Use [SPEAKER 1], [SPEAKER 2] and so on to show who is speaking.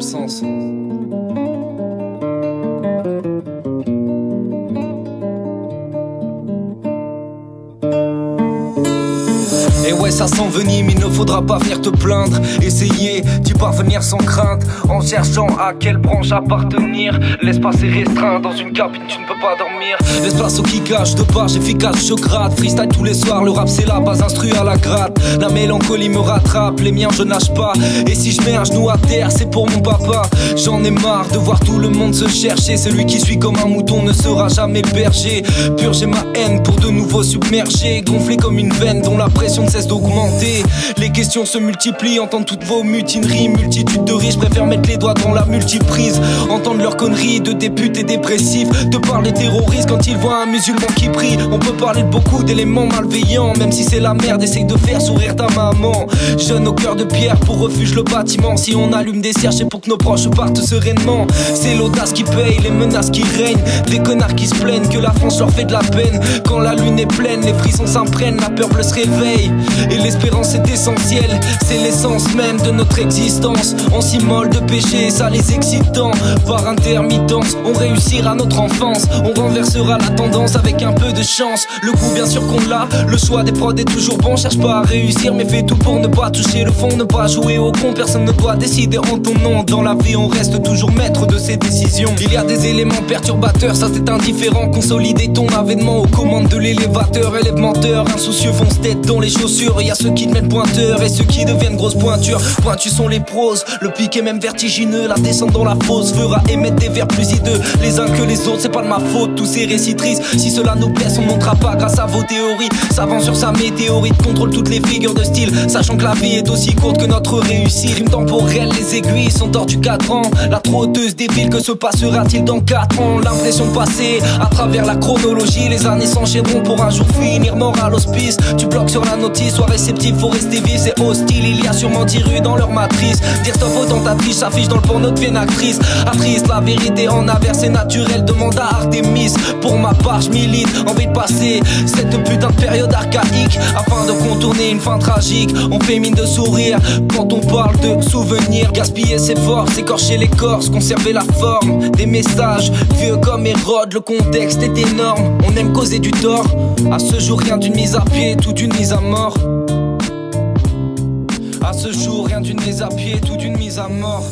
[SPEAKER 1] même sens. Et ouais, ça s'envenime, il ne faudra pas venir te plaindre. Essayer d'y parvenir sans crainte, en cherchant à quelle branche appartenir. L'espace est restreint, dans une cabine tu ne peux pas dormir. L'espace au kickage, de barge efficace, je gratte. Freestyle tous les soirs, le rap c'est la base, instru à la gratte. La mélancolie me rattrape, les miens je nage pas. Et si je mets un genou à terre, c'est pour mon papa. J'en ai marre de voir tout le monde se chercher. Celui qui suit comme un mouton ne sera jamais berger. Purger ma haine pour de nouveau submerger. Gonflé comme une veine dont la pression ne cesse d'augmenter. Les questions se multiplient, entendre toutes vos mutineries. Multitude de riches préfèrent mettre les doigts dans la multiprise. Entendre leurs conneries de députés dépressifs. De parler terroristes quand ils voient un musulman qui prie. On peut parler de beaucoup d'éléments malveillants. Même si c'est la merde, essaye de faire sourire ta maman. Jeune au cœur de pierre, pour refuge le bâtiment. Si on allume des cierges, c'est pour que nos proches partent sereinement. C'est l'audace qui paye, les menaces qui règnent. Des connards qui se plaignent que la France leur fait de la peine. Quand la lune est pleine, les frissons s'imprègnent. La peur bleue se réveille. Et l'espérance est essentielle, c'est l'essence même de notre existence. On s'immole de péché, ça les excitant. Par intermittence, on réussira notre enfance. On renversera la tendance avec un peu de chance. Le goût bien sûr qu'on l'a, le choix des prods est toujours bon. Cherche pas à réussir mais fais tout pour ne pas toucher le fond. Ne pas jouer au con, personne ne doit décider en ton nom. Dans la vie on reste toujours maître de ses décisions. Il y a des éléments perturbateurs, ça c'est indifférent. Consolider ton avènement aux commandes de l'élévateur. Élève menteur, insoucieux fonce tête dans les chaussures. Y'a ceux qui te mettent pointeur et ceux qui deviennent grosses pointures. Pointus sont les pros, le pic est même vertigineux. La descente dans la fosse fera émettre des vers plus hideux. Les uns que les autres, c'est pas de ma faute, tous ces récits tristes. Si cela nous blesse, on montera pas grâce à vos théories. Savant sur sa météorite, contrôle toutes les figures de style. Sachant que la vie est aussi courte que notre réussite. Rime temporelle, les aiguilles sont hors du cadran. La trotteuse défile, que se passera-t-il dans 4 ans? L'impression de passer à travers la chronologie. Les années s'enchaîneront pour un jour finir mort à l'hospice. Tu bloques sur la notice, sois réceptif, faut rester vif, c'est hostile. Il y a sûrement 10 rues dans leur matrice. Dire stop aux tentatrices, s'affiche dans le porno, devient actrice. Actrice, la vérité en averse, c'est naturel. Demande à Artemis. Pour ma part, j'milite, envie de passer cette putain de période archaïque afin de contourner une fin tragique. On fait mine de sourire quand on parle de souvenirs. Gaspiller ses forces, écorcher l'écorce, conserver la forme des messages vieux comme Hérode. Le contexte est énorme, on aime causer du tort. À ce jour, rien d'une mise à pied, tout d'une mise à mort. À ce jour, rien d'une mise à pied, tout d'une mise à mort.